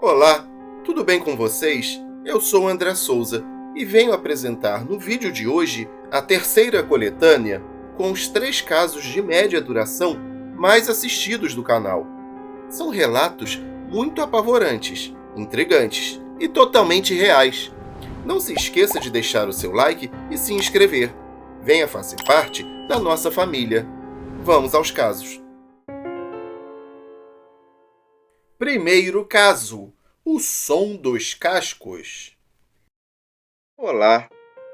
Olá, tudo bem com vocês? Eu sou André Souza e venho apresentar no vídeo de hoje a terceira coletânea com os 3 casos de média duração mais assistidos do canal. São relatos muito apavorantes, intrigantes e totalmente reais. Não se esqueça de deixar o seu like e se inscrever. Venha fazer parte da nossa família. Vamos aos casos. Primeiro caso: o som dos cascos. Olá,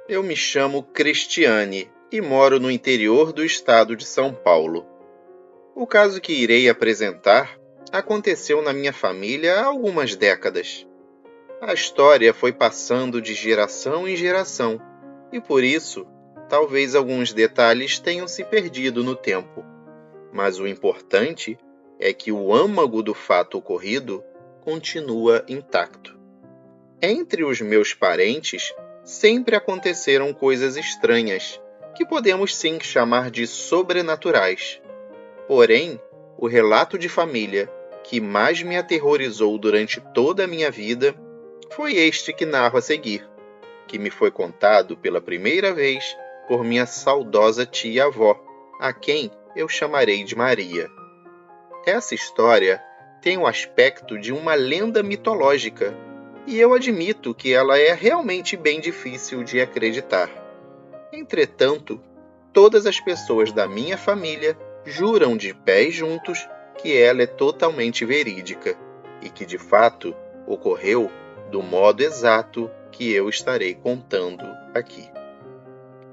eu me chamo Cristiane e moro no interior do estado de São Paulo. O caso que irei apresentar aconteceu na minha família há algumas décadas. A história foi passando de geração em geração e, por isso, talvez alguns detalhes tenham se perdido no tempo. Mas o importante é que o âmago do fato ocorrido continua intacto. Entre os meus parentes, sempre aconteceram coisas estranhas, que podemos sim chamar de sobrenaturais. Porém, o relato de família que mais me aterrorizou durante toda a minha vida foi este que narro a seguir, que me foi contado pela primeira vez por minha saudosa tia-avó, a quem eu chamarei de Maria. Essa história tem o aspecto de uma lenda mitológica, e eu admito que ela é realmente bem difícil de acreditar. Entretanto, todas as pessoas da minha família juram de pés juntos que ela é totalmente verídica e que, de fato, ocorreu do modo exato que eu estarei contando aqui.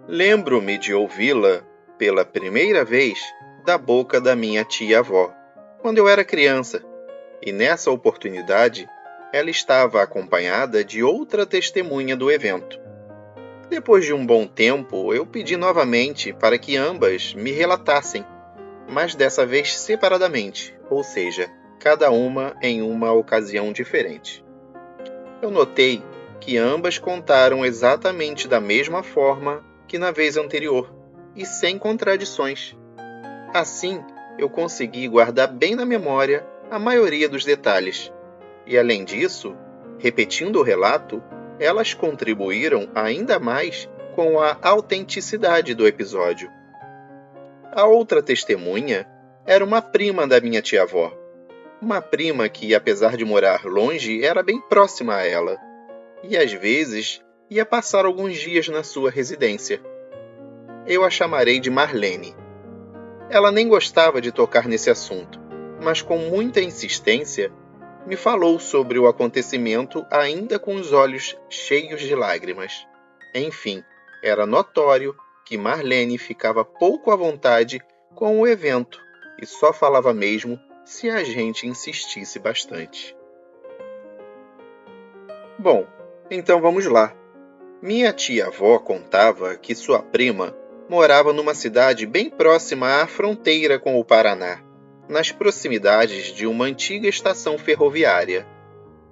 Lembro-me de ouvi-la pela primeira vez da boca da minha tia-avó, quando eu era criança, e nessa oportunidade ela estava acompanhada de outra testemunha do evento. Depois de um bom tempo, eu pedi novamente para que ambas me relatassem, mas dessa vez separadamente, ou seja, cada uma em uma ocasião diferente. Eu notei que ambas contaram exatamente da mesma forma que na vez anterior, e sem contradições. Assim, eu consegui guardar bem na memória a maioria dos detalhes. E além disso, repetindo o relato, elas contribuíram ainda mais com a autenticidade do episódio. A outra testemunha era uma prima da minha tia-avó. Uma prima que, apesar de morar longe, era bem próxima a ela. E às vezes ia passar alguns dias na sua residência. Eu a chamarei de Marlene. Ela nem gostava de tocar nesse assunto, mas com muita insistência me falou sobre o acontecimento ainda com os olhos cheios de lágrimas. Enfim, era notório que Marlene ficava pouco à vontade com o evento e só falava mesmo se a gente insistisse bastante. Bom, então vamos lá. Minha tia-avó contava que sua prima morava numa cidade bem próxima à fronteira com o Paraná, nas proximidades de uma antiga estação ferroviária.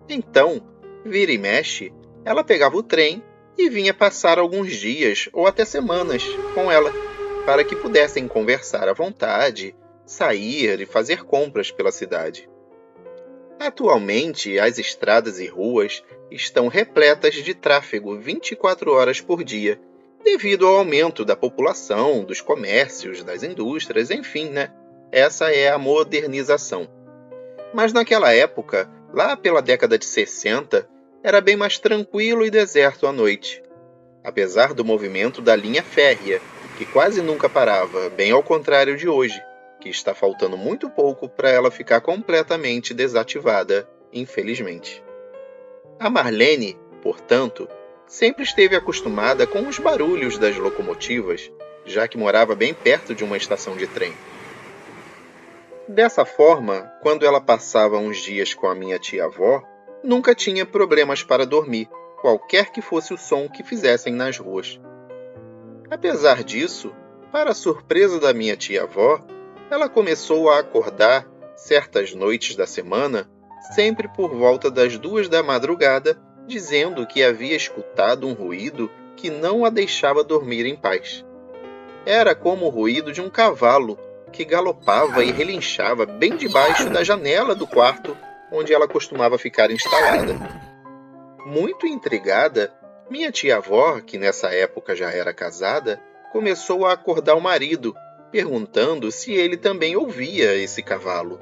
Então, vira e mexe, ela pegava o trem e vinha passar alguns dias ou até semanas com ela, para que pudessem conversar à vontade, sair e fazer compras pela cidade. Atualmente, as estradas e ruas estão repletas de tráfego 24 horas por dia, devido ao aumento da população, dos comércios, das indústrias, enfim, né? Essa é a modernização. Mas naquela época, lá pela década de 60, era bem mais tranquilo e deserto à noite. Apesar do movimento da linha férrea, que quase nunca parava, bem ao contrário de hoje, que está faltando muito pouco para ela ficar completamente desativada, infelizmente. A Marlene, portanto, sempre esteve acostumada com os barulhos das locomotivas, já que morava bem perto de uma estação de trem. Dessa forma, quando ela passava uns dias com a minha tia-avó, nunca tinha problemas para dormir, qualquer que fosse o som que fizessem nas ruas. Apesar disso, para a surpresa da minha tia-avó, ela começou a acordar, certas noites da semana, sempre por volta das 2 da madrugada, dizendo que havia escutado um ruído que não a deixava dormir em paz. Era como o ruído de um cavalo que galopava e relinchava bem debaixo da janela do quarto onde ela costumava ficar instalada. Muito intrigada, minha tia-avó, que nessa época já era casada, começou a acordar o marido, perguntando se ele também ouvia esse cavalo.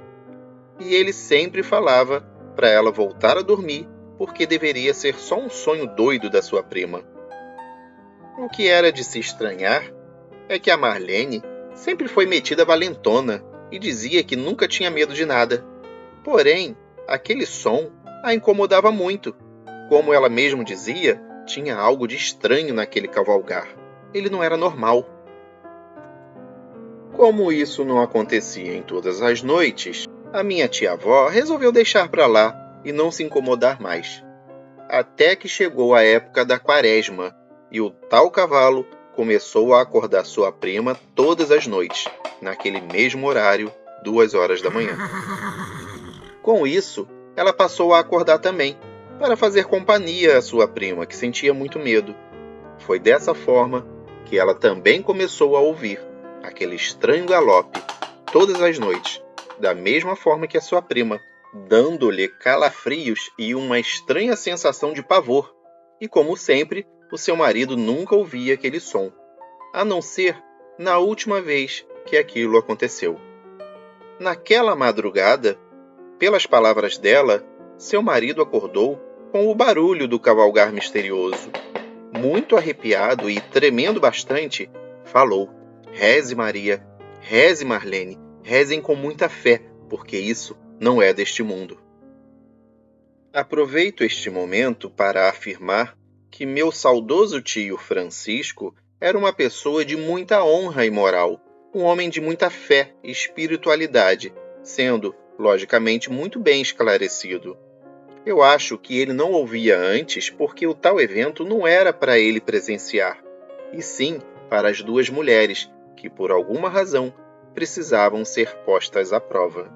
E ele sempre falava para ela voltar a dormir, porque deveria ser só um sonho doido da sua prima. O que era de se estranhar é que a Marlene sempre foi metida valentona e dizia que nunca tinha medo de nada. Porém, aquele som a incomodava muito. Como ela mesma dizia, tinha algo de estranho naquele cavalgar. Ele não era normal. Como isso não acontecia em todas as noites, a minha tia-avó resolveu deixar para lá e não se incomodar mais. Até que chegou a época da quaresma e o tal cavalo começou a acordar sua prima todas as noites, naquele mesmo horário, 2 horas da manhã. Com isso, ela passou a acordar também, para fazer companhia à sua prima, que sentia muito medo. Foi dessa forma que ela também começou a ouvir aquele estranho galope todas as noites, da mesma forma que a sua prima, dando-lhe calafrios e uma estranha sensação de pavor. E como sempre, o seu marido nunca ouvia aquele som, a não ser na última vez que aquilo aconteceu. Naquela madrugada, pelas palavras dela, seu marido acordou com o barulho do cavalgar misterioso. Muito arrepiado e tremendo bastante, falou: "Reze, Maria, reze, Marlene, rezem com muita fé, porque isso não é deste mundo." Aproveito este momento para afirmar que meu saudoso tio Francisco era uma pessoa de muita honra e moral, um homem de muita fé e espiritualidade, sendo, logicamente, muito bem esclarecido. Eu acho que ele não ouvia antes porque o tal evento não era para ele presenciar, e sim para as duas mulheres, que por alguma razão precisavam ser postas à prova.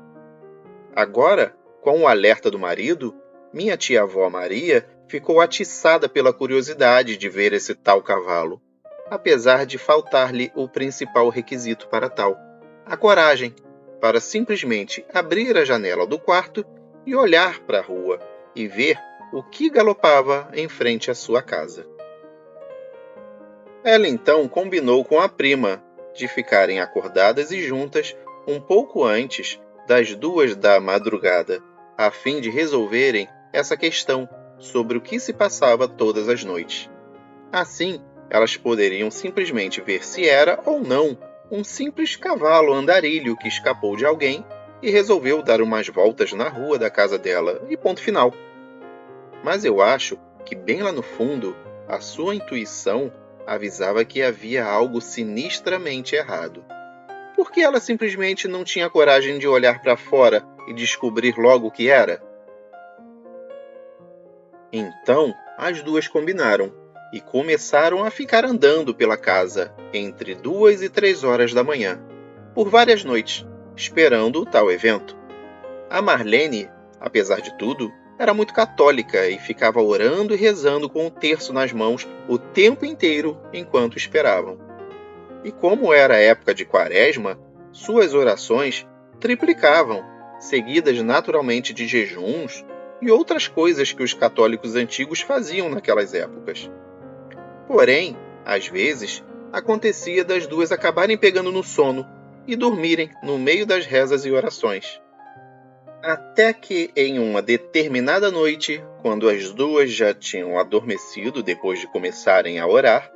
Agora, com o alerta do marido, minha tia-avó Maria ficou atiçada pela curiosidade de ver esse tal cavalo, apesar de faltar-lhe o principal requisito para tal, a coragem, para simplesmente abrir a janela do quarto e olhar para a rua e ver o que galopava em frente à sua casa. Ela então combinou com a prima de ficarem acordadas e juntas um pouco antes das 2 da madrugada, a fim de resolverem essa questão sobre o que se passava todas as noites. Assim, elas poderiam simplesmente ver se era ou não um simples cavalo andarilho que escapou de alguém e resolveu dar umas voltas na rua da casa dela, e ponto final. Mas eu acho que bem lá no fundo, a sua intuição avisava que havia algo sinistramente errado. Por que ela simplesmente não tinha coragem de olhar para fora e descobrir logo o que era? Então, as duas combinaram e começaram a ficar andando pela casa entre 2 e 3 horas da manhã, por várias noites, esperando o tal evento. A Marlene, apesar de tudo, era muito católica e ficava orando e rezando com o terço nas mãos o tempo inteiro enquanto esperavam. E como era época de quaresma, suas orações triplicavam, seguidas naturalmente de jejuns e outras coisas que os católicos antigos faziam naquelas épocas. Porém, às vezes, acontecia das duas acabarem pegando no sono e dormirem no meio das rezas e orações. Até que, em uma determinada noite, quando as duas já tinham adormecido depois de começarem a orar,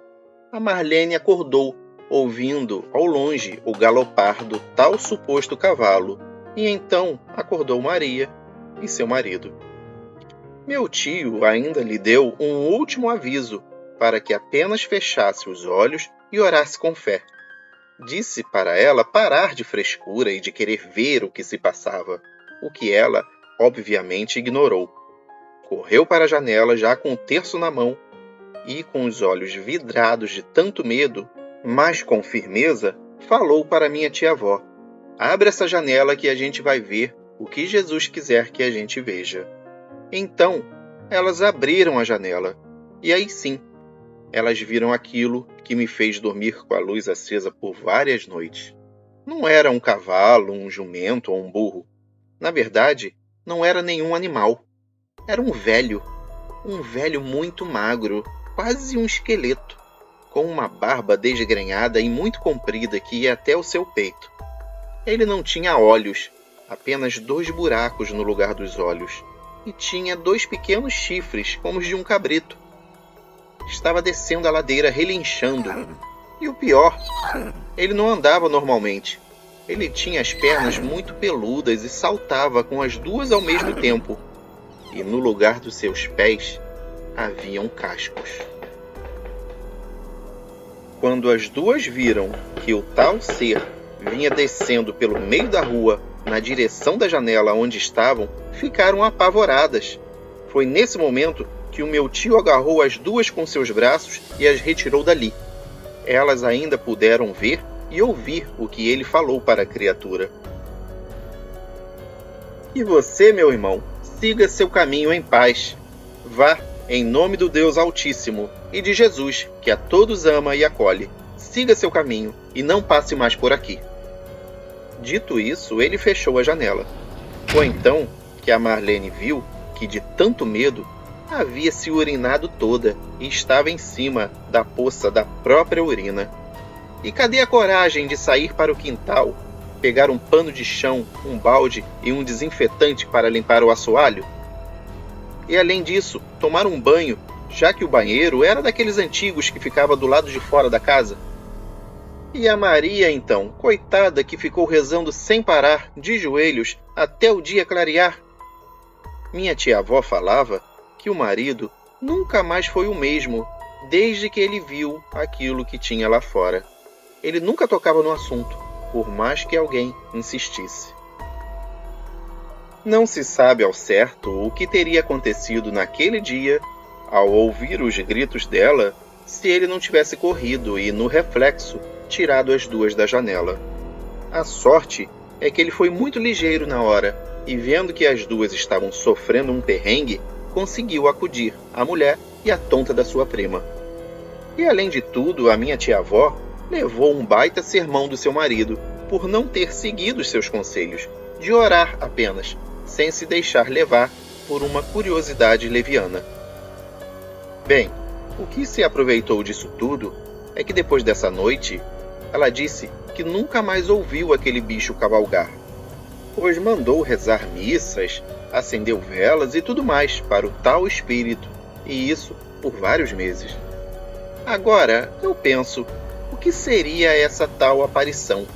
a Marlene acordou, ouvindo ao longe o galopar do tal suposto cavalo, e então acordou Maria e seu marido. Meu tio ainda lhe deu um último aviso para que apenas fechasse os olhos e orasse com fé. Disse para ela parar de frescura e de querer ver o que se passava, o que ela, obviamente, ignorou. Correu para a janela já com o terço na mão e, com os olhos vidrados de tanto medo, mas com firmeza, falou para minha tia-avó: "Abre essa janela que a gente vai ver o que Jesus quiser que a gente veja." Então, elas abriram a janela, e aí sim, elas viram aquilo que me fez dormir com a luz acesa por várias noites. Não era um cavalo, um jumento ou um burro. Na verdade, não era nenhum animal. Era um velho muito magro, quase um esqueleto, com uma barba desgrenhada e muito comprida que ia até o seu peito. Ele não tinha olhos, apenas 2 buracos no lugar dos olhos, e tinha 2 pequenos chifres, como os de um cabrito. Estava descendo a ladeira relinchando. E o pior, ele não andava normalmente. Ele tinha as pernas muito peludas e saltava com as 2 ao mesmo tempo. E no lugar dos seus pés, haviam cascos. Quando as 2 viram que o tal ser vinha descendo pelo meio da rua, na direção da janela onde estavam, ficaram apavoradas. Foi nesse momento que o meu tio agarrou as 2 com seus braços e as retirou dali. Elas ainda puderam ver e ouvir o que ele falou para a criatura. E você, meu irmão, siga seu caminho em paz. Vá, em nome do Deus Altíssimo e de Jesus, que a todos ama e acolhe. Siga seu caminho e não passe mais por aqui. Dito isso, ele fechou a janela. Foi então que a Marlene viu que, de tanto medo, havia se urinado toda e estava em cima da poça da própria urina. E cadê a coragem de sair para o quintal, pegar um pano de chão, um balde e um desinfetante para limpar o assoalho? E além disso, tomar um banho, já que o banheiro era daqueles antigos que ficava do lado de fora da casa? E a Maria, então, coitada, que ficou rezando sem parar, de joelhos, até o dia clarear? Minha tia-avó falava que o marido nunca mais foi o mesmo desde que ele viu aquilo que tinha lá fora. Ele nunca tocava no assunto, por mais que alguém insistisse. Não se sabe ao certo o que teria acontecido naquele dia ao ouvir os gritos dela, se ele não tivesse corrido e, no reflexo, tirado as 2 da janela. A sorte é que ele foi muito ligeiro na hora e, vendo que as 2 estavam sofrendo um perrengue, conseguiu acudir a mulher e a tonta da sua prima. E, além de tudo, a minha tia-avó levou um baita sermão do seu marido por não ter seguido os seus conselhos, de orar apenas, sem se deixar levar por uma curiosidade leviana. Bem, o que se aproveitou disso tudo é que depois dessa noite, ela disse que nunca mais ouviu aquele bicho cavalgar, pois mandou rezar missas, acendeu velas e tudo mais para o tal espírito, e isso por vários meses. Agora, eu penso, o que seria essa tal aparição?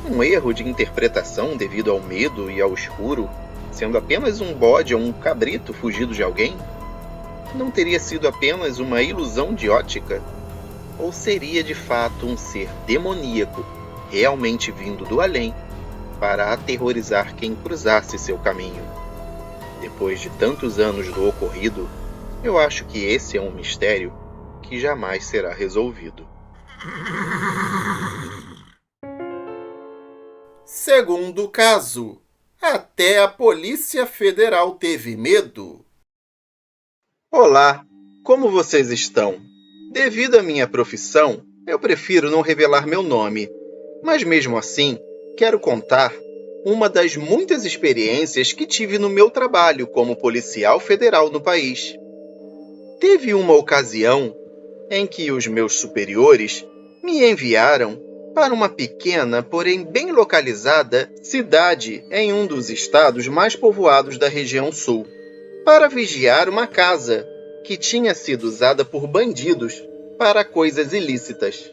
Um erro de interpretação devido ao medo e ao escuro, sendo apenas um bode ou um cabrito fugido de alguém? Não teria sido apenas uma ilusão de ótica? Ou seria de fato um ser demoníaco, realmente vindo do além, para aterrorizar quem cruzasse seu caminho? Depois de tantos anos do ocorrido, eu acho que esse é um mistério que jamais será resolvido. Segundo caso, até a Polícia Federal teve medo. Olá, como vocês estão? Devido à minha profissão, eu prefiro não revelar meu nome, mas mesmo assim, quero contar uma das muitas experiências que tive no meu trabalho como policial federal no país. Teve uma ocasião em que os meus superiores me enviaram para uma pequena, porém bem localizada, cidade em um dos estados mais povoados da região sul, para vigiar uma casa que tinha sido usada por bandidos para coisas ilícitas.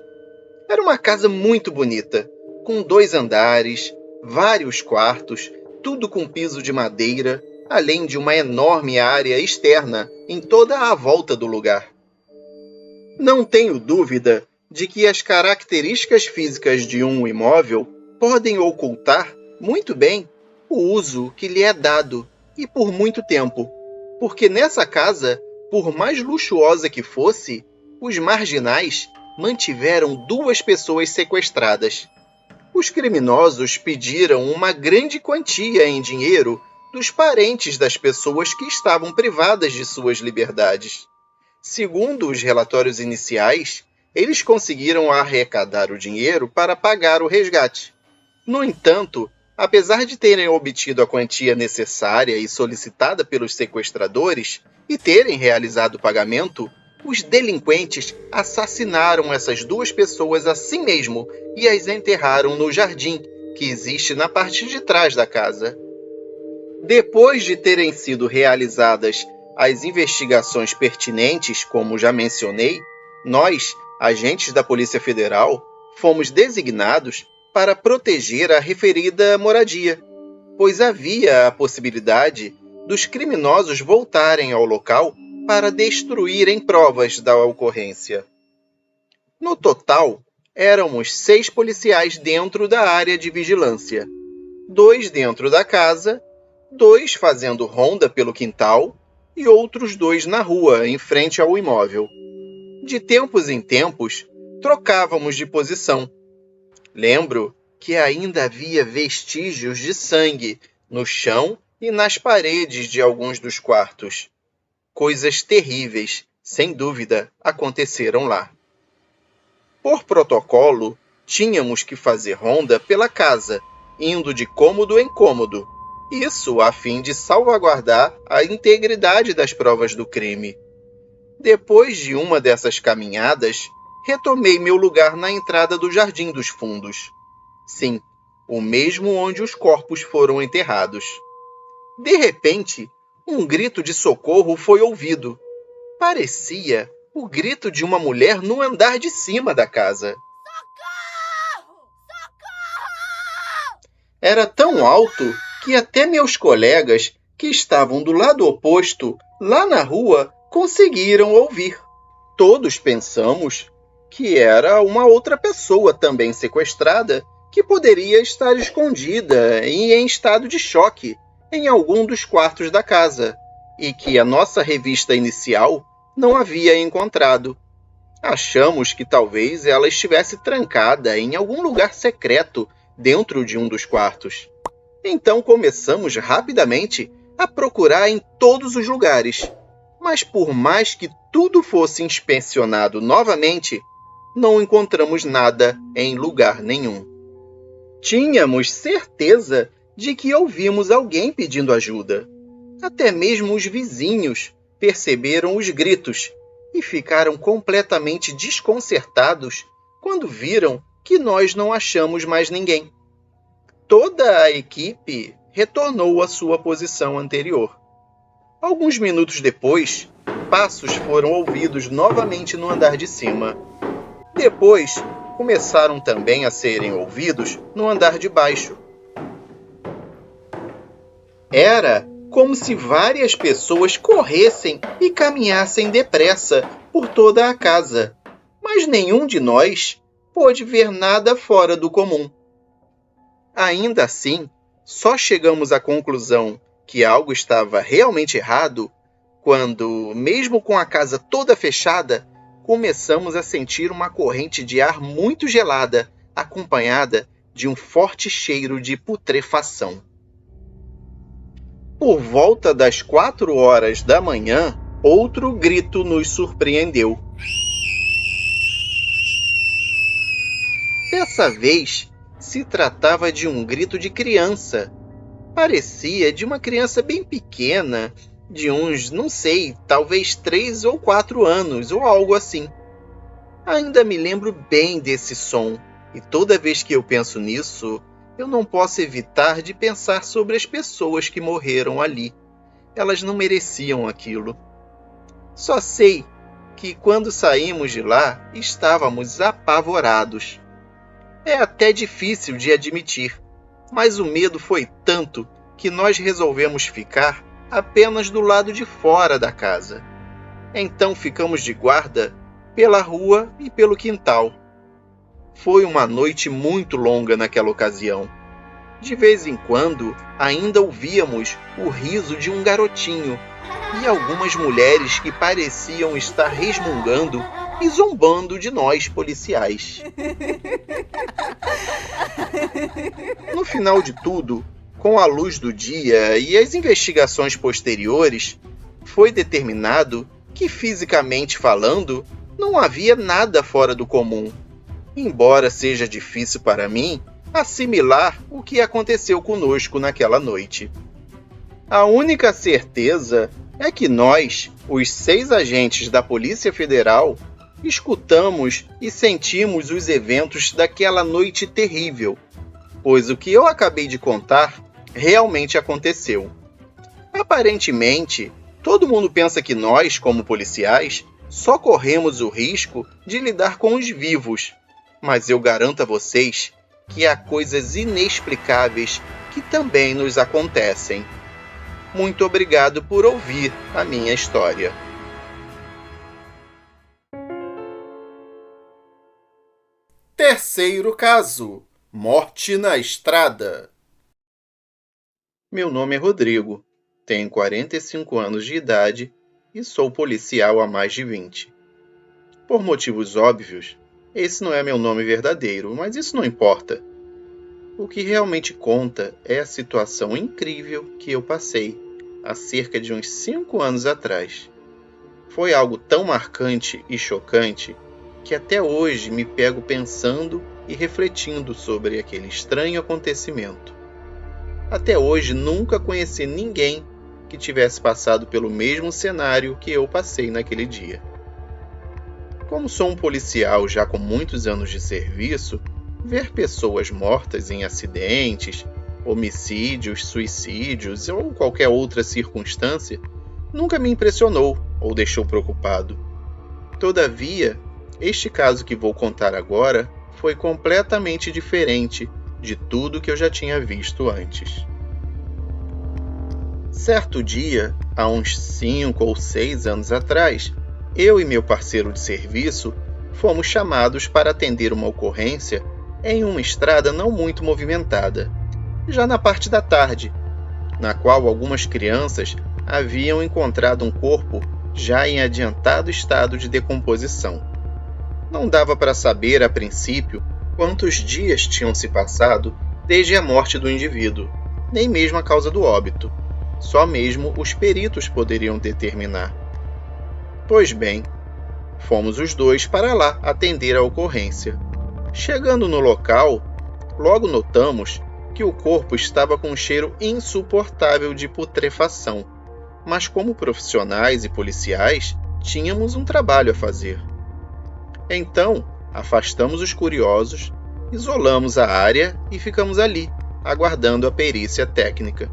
Era uma casa muito bonita, com 2 andares, vários quartos, tudo com piso de madeira, além de uma enorme área externa em toda a volta do lugar. Não tenho dúvida de que as características físicas de um imóvel podem ocultar muito bem o uso que lhe é dado, e por muito tempo, porque nessa casa, por mais luxuosa que fosse, os marginais mantiveram 2 pessoas sequestradas. Os criminosos pediram uma grande quantia em dinheiro dos parentes das pessoas que estavam privadas de suas liberdades. Segundo os relatórios iniciais, eles conseguiram arrecadar o dinheiro para pagar o resgate. No entanto, Apesar de terem obtido a quantia necessária e solicitada pelos sequestradores e terem realizado o pagamento, os delinquentes assassinaram essas duas pessoas assim mesmo e as enterraram no jardim, que existe na parte de trás da casa. Depois de terem sido realizadas as investigações pertinentes, como já mencionei, nós, agentes da Polícia Federal, fomos designados para proteger a referida moradia, pois havia a possibilidade dos criminosos voltarem ao local para destruírem provas da ocorrência. No total, éramos 6 policiais dentro da área de vigilância, 2 dentro da casa, 2 fazendo ronda pelo quintal e outros 2 na rua, em frente ao imóvel. De tempos em tempos, trocávamos de posição. Lembro que ainda havia vestígios de sangue no chão e nas paredes de alguns dos quartos. Coisas terríveis, sem dúvida, aconteceram lá. Por protocolo, tínhamos que fazer ronda pela casa, indo de cômodo em cômodo. Isso a fim de salvaguardar a integridade das provas do crime. Depois de uma dessas caminhadas, retomei meu lugar na entrada do Jardim dos Fundos. Sim, o mesmo onde os corpos foram enterrados. De repente, um grito de socorro foi ouvido. Parecia o grito de uma mulher no andar de cima da casa. Socorro! Socorro! Era tão alto que até meus colegas, que estavam do lado oposto, lá na rua, conseguiram ouvir. Todos pensamos que era uma outra pessoa também sequestrada que poderia estar escondida e em estado de choque em algum dos quartos da casa e que a nossa revista inicial não havia encontrado. Achamos que talvez ela estivesse trancada em algum lugar secreto dentro de um dos quartos. Então começamos rapidamente a procurar em todos os lugares, mas por mais que tudo fosse inspecionado novamente, não encontramos nada em lugar nenhum. Tínhamos certeza de que ouvimos alguém pedindo ajuda. Até mesmo os vizinhos perceberam os gritos e ficaram completamente desconcertados quando viram que nós não achamos mais ninguém. Toda a equipe retornou à sua posição anterior. Alguns minutos depois, passos foram ouvidos novamente no andar de cima. Depois, começaram também a serem ouvidos no andar de baixo. Era como se várias pessoas corressem e caminhassem depressa por toda a casa, mas nenhum de nós pôde ver nada fora do comum. Ainda assim, só chegamos à conclusão que algo estava realmente errado quando, mesmo com a casa toda fechada, começamos a sentir uma corrente de ar muito gelada, acompanhada de um forte cheiro de putrefação. Por volta das 4 horas da manhã, outro grito nos surpreendeu. Dessa vez, se tratava de um grito de criança. Parecia de uma criança bem pequena, de uns, não sei, talvez 3 ou 4 anos, ou algo assim. Ainda me lembro bem desse som, e toda vez que eu penso nisso, eu não posso evitar de pensar sobre as pessoas que morreram ali. Elas não mereciam aquilo. Só sei que quando saímos de lá, estávamos apavorados. É até difícil de admitir, mas o medo foi tanto que nós resolvemos ficar apenas do lado de fora da casa. Então ficamos de guarda pela rua e pelo quintal. Foi uma noite muito longa naquela ocasião. De vez em quando, ainda ouvíamos o riso de um garotinho e algumas mulheres que pareciam estar resmungando e zombando de nós, policiais. No final de tudo, com a luz do dia e as investigações posteriores, foi determinado que, fisicamente falando, não havia nada fora do comum. Embora seja difícil para mim assimilar o que aconteceu conosco naquela noite. A única certeza é que nós, os 6 agentes da Polícia Federal, escutamos e sentimos os eventos daquela noite terrível, pois o que eu acabei de contar realmente aconteceu. Aparentemente, todo mundo pensa que nós, como policiais, só corremos o risco de lidar com os vivos, mas eu garanto a vocês que há coisas inexplicáveis que também nos acontecem. Muito obrigado por ouvir a minha história. Terceiro caso: morte na estrada. Meu nome é Rodrigo, tenho 45 anos de idade e sou policial há mais de 20. Por motivos óbvios, esse não é meu nome verdadeiro, mas isso não importa. O que realmente conta é a situação incrível que eu passei há cerca de uns 5 anos atrás. Foi algo tão marcante e chocante que até hoje me pego pensando e refletindo sobre aquele estranho acontecimento. Até hoje nunca conheci ninguém que tivesse passado pelo mesmo cenário que eu passei naquele dia. Como sou um policial já com muitos anos de serviço, ver pessoas mortas em acidentes, homicídios, suicídios ou qualquer outra circunstância nunca me impressionou ou deixou preocupado. Todavia, este caso que vou contar agora foi completamente diferente de tudo que eu já tinha visto antes. Certo dia, há uns 5 ou 6 anos atrás, eu e meu parceiro de serviço fomos chamados para atender uma ocorrência em uma estrada não muito movimentada, já na parte da tarde, na qual algumas crianças haviam encontrado um corpo já em adiantado estado de decomposição. Não dava para saber, a princípio, quantos dias tinham se passado desde a morte do indivíduo, nem mesmo a causa do óbito. Só mesmo os peritos poderiam determinar. Pois bem, fomos os dois para lá atender a ocorrência. Chegando no local, logo notamos que o corpo estava com um cheiro insuportável de putrefação, mas como profissionais e policiais, tínhamos um trabalho a fazer. Então, afastamos os curiosos, isolamos a área e ficamos ali, aguardando a perícia técnica.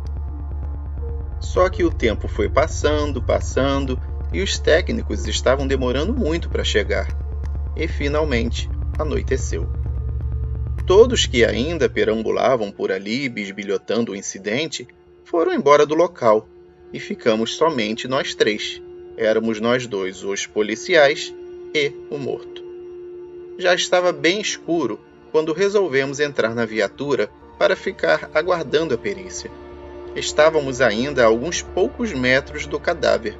Só que o tempo foi passando e os técnicos estavam demorando muito para chegar. E finalmente anoiteceu. Todos que ainda perambulavam por ali bisbilhotando o incidente foram embora do local e ficamos somente nós 3. Éramos nós 2, os policiais e o morto. Já estava bem escuro quando resolvemos entrar na viatura para ficar aguardando a perícia. Estávamos ainda a alguns poucos metros do cadáver,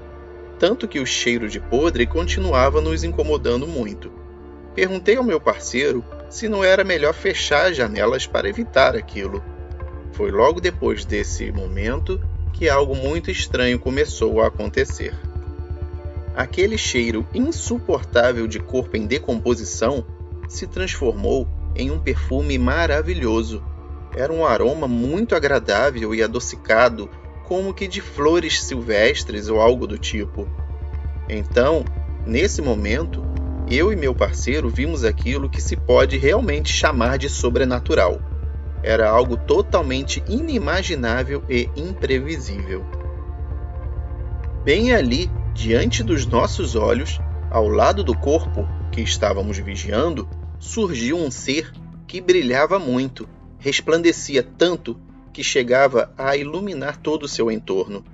tanto que o cheiro de podre continuava nos incomodando muito. Perguntei ao meu parceiro se não era melhor fechar as janelas para evitar aquilo. Foi logo depois desse momento que algo muito estranho começou a acontecer. Aquele cheiro insuportável de corpo em decomposição se transformou em um perfume maravilhoso. Era um aroma muito agradável e adocicado, como que de flores silvestres ou algo do tipo. Então, nesse momento, eu e meu parceiro vimos aquilo que se pode realmente chamar de sobrenatural. Era algo totalmente inimaginável e imprevisível. Bem ali, diante dos nossos olhos, ao lado do corpo que estávamos vigiando, surgiu um ser que brilhava muito, resplandecia tanto que chegava a iluminar todo o seu entorno.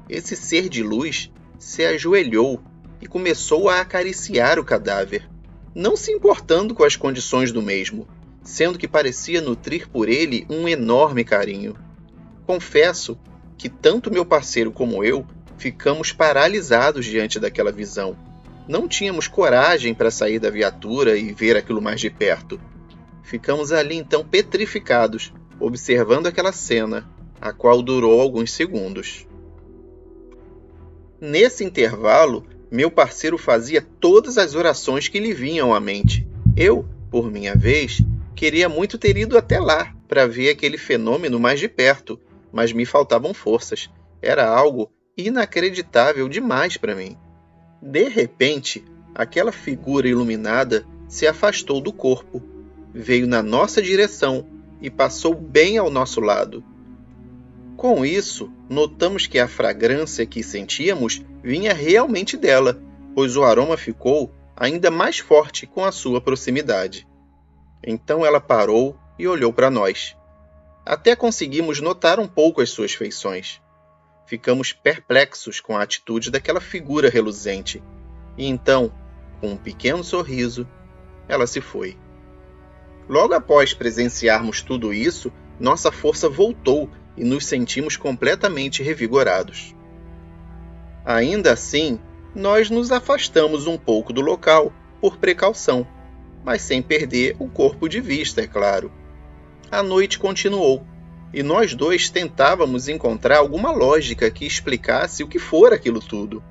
Esse ser de luz se ajoelhou e começou a acariciar o cadáver, não se importando com as condições do mesmo, sendo que parecia nutrir por ele um enorme carinho. Confesso que tanto meu parceiro como eu ficamos paralisados diante daquela visão. Não tínhamos coragem para sair da viatura e ver aquilo mais de perto. Ficamos ali então petrificados, observando aquela cena, a qual durou alguns segundos. Nesse intervalo, meu parceiro fazia todas as orações que lhe vinham à mente. Eu, por minha vez, Queria muito ter ido até lá para ver aquele fenômeno mais de perto, mas me faltavam forças. Era algo inacreditável demais para mim. De repente, aquela figura iluminada se afastou do corpo, veio na nossa direção e passou bem ao nosso lado. Com isso, notamos que a fragrância que sentíamos vinha realmente dela, pois o aroma ficou ainda mais forte com a sua proximidade. Então ela parou e olhou para nós. Até conseguimos notar um pouco as suas feições. Ficamos perplexos com a atitude daquela figura reluzente. E então, com um pequeno sorriso, ela se foi. Logo após presenciarmos tudo isso, nossa força voltou e nos sentimos completamente revigorados. Ainda assim, nós nos afastamos um pouco do local, por precaução, mas sem perder o corpo de vista, é claro. A noite continuou, e nós dois tentávamos encontrar alguma lógica que explicasse o que fora aquilo tudo,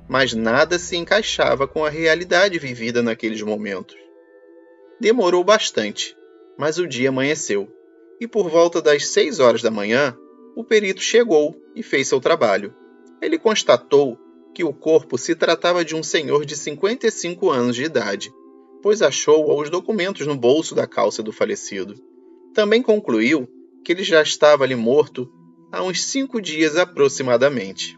mas nada se encaixava com a realidade vivida naqueles momentos. Demorou bastante, mas o dia amanheceu, e por volta das 6 horas da manhã, o perito chegou e fez seu trabalho. Ele constatou que o corpo se tratava de um senhor de 55 anos de idade, pois achou os documentos no bolso da calça do falecido. Também concluiu que ele já estava ali morto há uns 5 dias aproximadamente.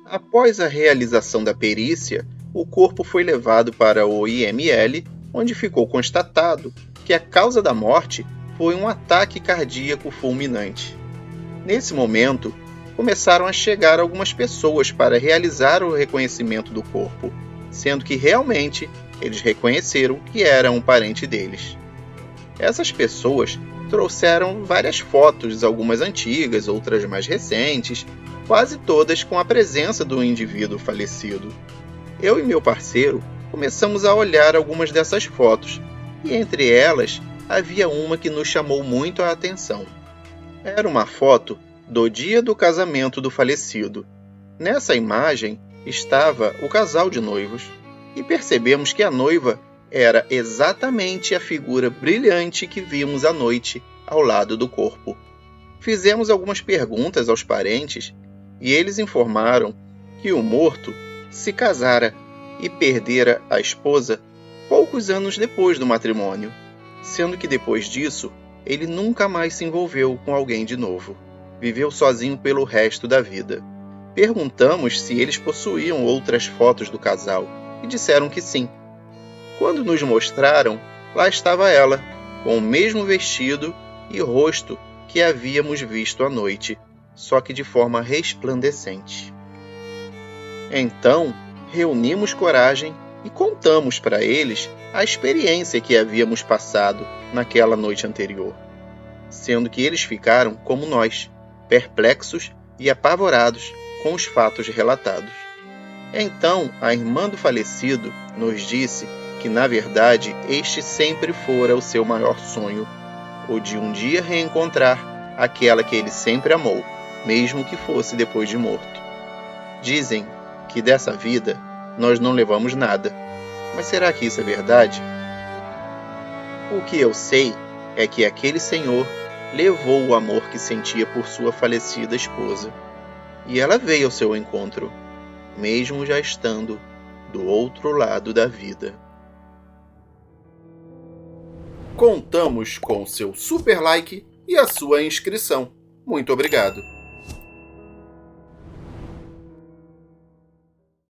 Após a realização da perícia, o corpo foi levado para o IML, onde ficou constatado que a causa da morte foi um ataque cardíaco fulminante. Nesse momento, começaram a chegar algumas pessoas para realizar o reconhecimento do corpo, sendo que realmente eles reconheceram que era um parente deles. Essas pessoas trouxeram várias fotos, algumas antigas, outras mais recentes, quase todas com a presença do indivíduo falecido. Eu e meu parceiro começamos a olhar algumas dessas fotos, e entre elas havia uma que nos chamou muito a atenção. Era uma foto do dia do casamento do falecido. Nessa imagem estava o casal de noivos, e percebemos que a noiva era exatamente a figura brilhante que vimos à noite ao lado do corpo. Fizemos algumas perguntas aos parentes e eles informaram que o morto se casara e perdera a esposa poucos anos depois do matrimônio, sendo que depois disso ele nunca mais se envolveu com alguém de novo. Viveu sozinho pelo resto da vida. Perguntamos se eles possuíam outras fotos do casal e disseram que sim. Quando nos mostraram, lá estava ela, com o mesmo vestido e rosto que havíamos visto à noite, só que de forma resplandecente. Então, reunimos coragem e contamos para eles a experiência que havíamos passado naquela noite anterior, sendo que eles ficaram como nós, perplexos e apavorados com os fatos relatados. Então, a irmã do falecido nos disse que, na verdade, este sempre fora o seu maior sonho, o de um dia reencontrar aquela que ele sempre amou, mesmo que fosse depois de morto. Dizem que dessa vida nós não levamos nada, mas será que isso é verdade? O que eu sei é que aquele senhor levou o amor que sentia por sua falecida esposa, e ela veio ao seu encontro, mesmo já estando do outro lado da vida. Contamos com seu super like e a sua inscrição. Muito obrigado!